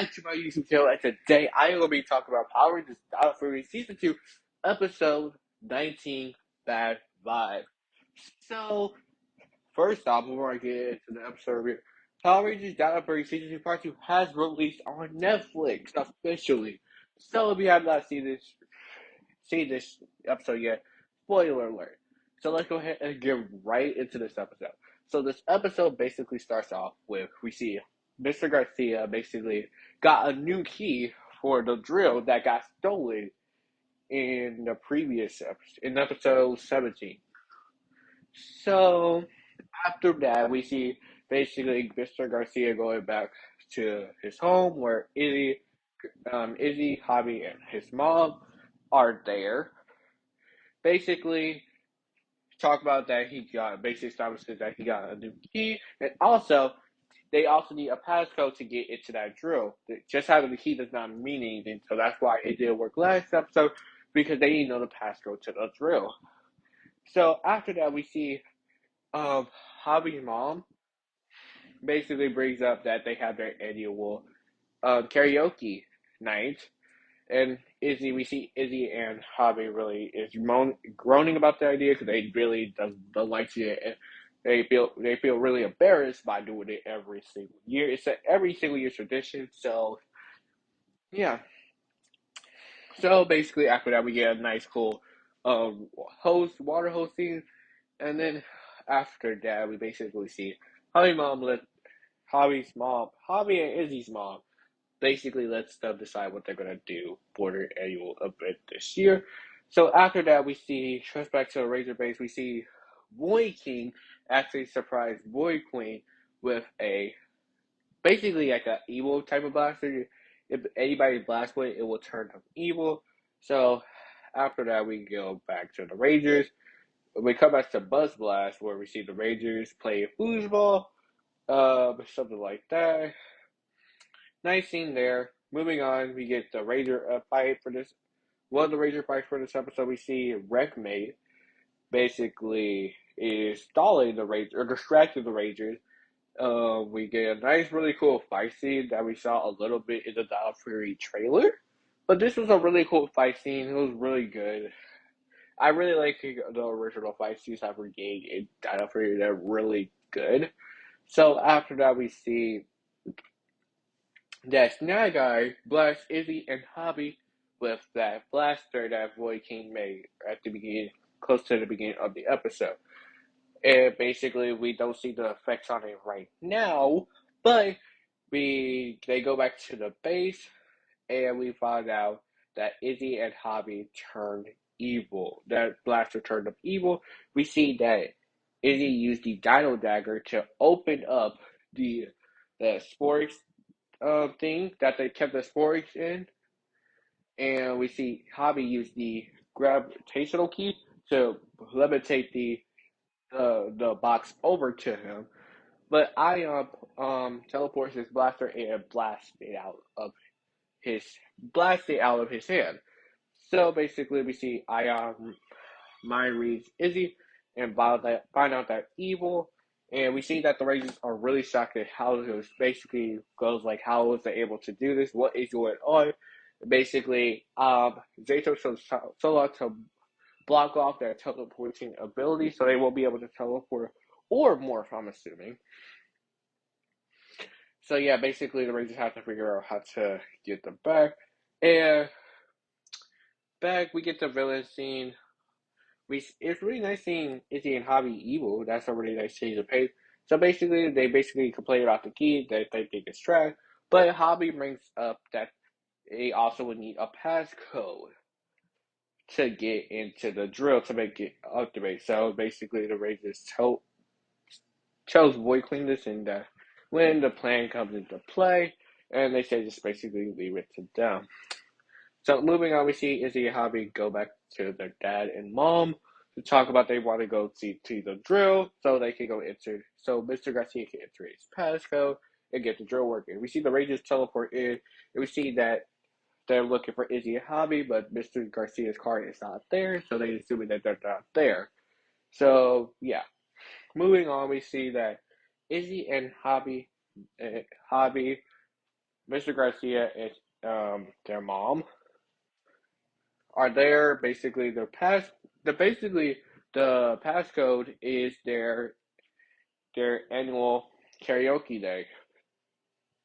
back to my YouTube channel, and today I am going to be talking about Power Rangers Battle Fury Season 2, Episode 19, Bad Vibe. So, first off, before I get into the episode review, Power Rangers Battle Fury Season 2 Part 2 has released on Netflix officially. So, if you have not seen this episode yet, spoiler alert. So let's go ahead and get right into this episode. So this episode basically starts off with we see Mr. Garcia basically got a new key for the drill that got stolen in the previous episode, in episode 17. So after that, we see basically Mr. Garcia going back to his home where Izzy, Javi, and his mom are there. Basically, talk about that he got basically establishes that he got a new key, and also they also need a passcode to get into that drill. Just having the key does not mean anything, so that's why it didn't work last episode because they didn't know the passcode to the drill. So after that, we see Javi's mom basically brings up that they have their annual karaoke night. And we see Izzy and Javi really is groaning about the idea because they really don't like it. And they feel really embarrassed by doing it every single year. It's an every single year tradition. So yeah. So basically, after that, we get a nice cool water hosting, and then after that, we basically see Javi and Izzy's mom basically lets them decide what they're going to do for their annual event this year. So after that, we see, trust back to the Razor Base, we see Boy King actually surprise Boy Queen with basically like an evil type of blaster. If anybody blasts with it, it will turn them evil. So after that, we go back to the Rangers. We come back to Buzz Blast, where we see the Rangers play foosball, something like that. Nice scene there. Moving on, we get the Ranger fight for this. One of the Ranger fights for this episode, we see Wreckmate basically is stalling the Rangers, or distracting the Rangers. We get a nice, really cool fight scene that we saw a little bit in the Dino Fury trailer. But this was a really cool fight scene. It was really good. I really like the original fight scenes that were getting in Dino Fury. They're really good. So after that, we see that Snag Guy blasts Izzy and Javi with that blaster that Void King made at the beginning, close to the beginning of the episode. And basically, we don't see the effects on it right now, but they go back to the base, and we find out that Izzy and Javi turned evil. That blaster turned up evil. We see that Izzy used the Dino Dagger to open up the sports thing that they kept the sports in, and we see Javi use the gravitational key to levitate the box over to him. But Ion teleports his blaster and blasts it out of his hand. So basically, we see Ion mind reads Izzy and find out that evil. And we see that the Rangers are really shocked at how it basically goes, like, how was they able to do this? What is going on? Basically, Zato chose Sola to block off their teleporting ability, so they won't be able to teleport or morph, I'm assuming. So yeah, basically the Rangers have to figure out how to get them back. And back, we get the villain scene. It's really nice seeing Izzy and Javi evil. That's a really nice change of pace. So basically, they complain about the key that they think is trash. But Javi brings up that they also would need a passcode to get into the drill to make it activate. So basically, the Rangers tells Void Queen this, and when the plan comes into play, and they say just basically leave it to them. So moving on, we see Izzy and Javi go back to their dad and mom to talk about they want to go see to the drill so they can go enter. So Mr. Garcia can enter his passcode and get the drill working. We see the Rangers teleport in, and we see that they're looking for Izzy and Javi, but Mr. Garcia's card is not there, so they assuming that they're not there. So yeah, moving on, we see that Izzy and Javi Mr. Garcia and their mom are there. Basically, the passcode is their annual karaoke day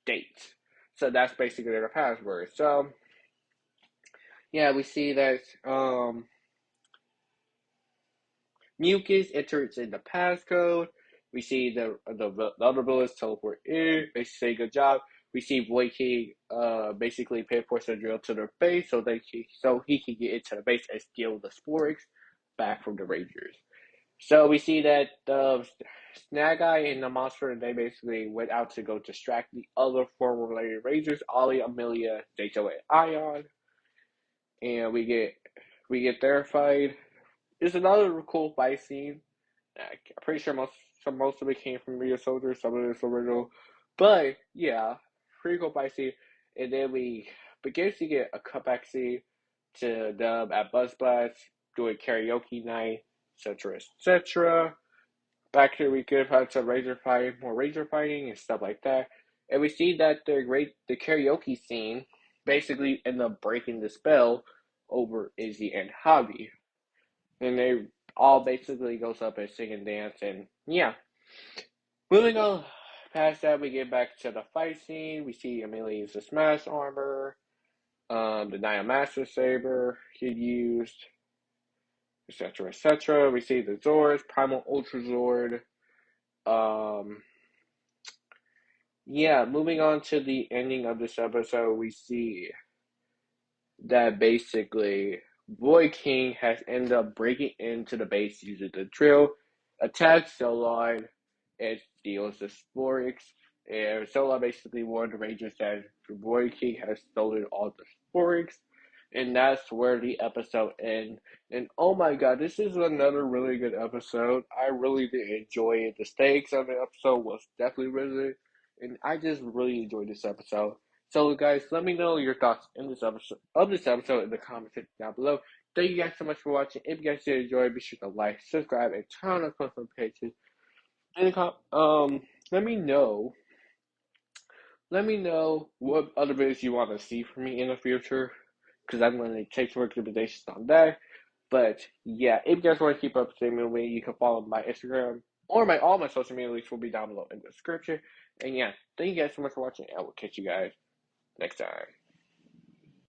date. So that's basically their password. So yeah, we see that Mucus enters in the passcode. We see the other bullets teleport in. They say good job. We see Void King basically pinpoints a drill to their base so he can get into the base and steal the Sporix back from the Rangers. So we see that the Snag Guy and the monster they basically went out to go distract the other former related Rangers, Ollie, Amelia, Dato, and Ion. And we get their fight. It's another cool fight scene. I'm pretty sure most of it came from Real Soldier, some of it's original. But yeah, pretty cool fight scene. And then we begin to get a cutback scene to them at Buzz Blast doing karaoke night, etc. etc. Back here we could have had some more Ranger fighting and stuff like that. And we see that the karaoke scene basically end up breaking the spell over Izzy and Javi. And they all basically goes up and sing and dance and yeah. Moving on past that we get back to the fight scene. We see Amelia use the smash armor, the Naya Master Saber he used, etc. etc. We see the Zords, Primal Ultra Zord. Um Yeah, moving on to the ending of this episode, we see that basically Void King has ended up breaking into the base using the drill, attacks Solon, and steals the Sporix. And Solon basically warned the Rangers that Void King has stolen all the Sporix. And that's where the episode ends. And oh my god, this is another really good episode. I really did enjoy it. The stakes of the episode was definitely really, and I just really enjoyed this episode. So guys, let me know your thoughts in this episode in the comments section down below. Thank you guys so much for watching. If you guys did enjoy, be sure to like, subscribe, and turn on post notifications. And let me know. Let me know what other videos you want to see from me in the future, because I'm going to take some recommendations on that. But yeah, if you guys want to keep up to date with me, you can follow my Instagram or all my social media links will be down below in the description. And yeah, thank you guys so much for watching. I will catch you guys next time.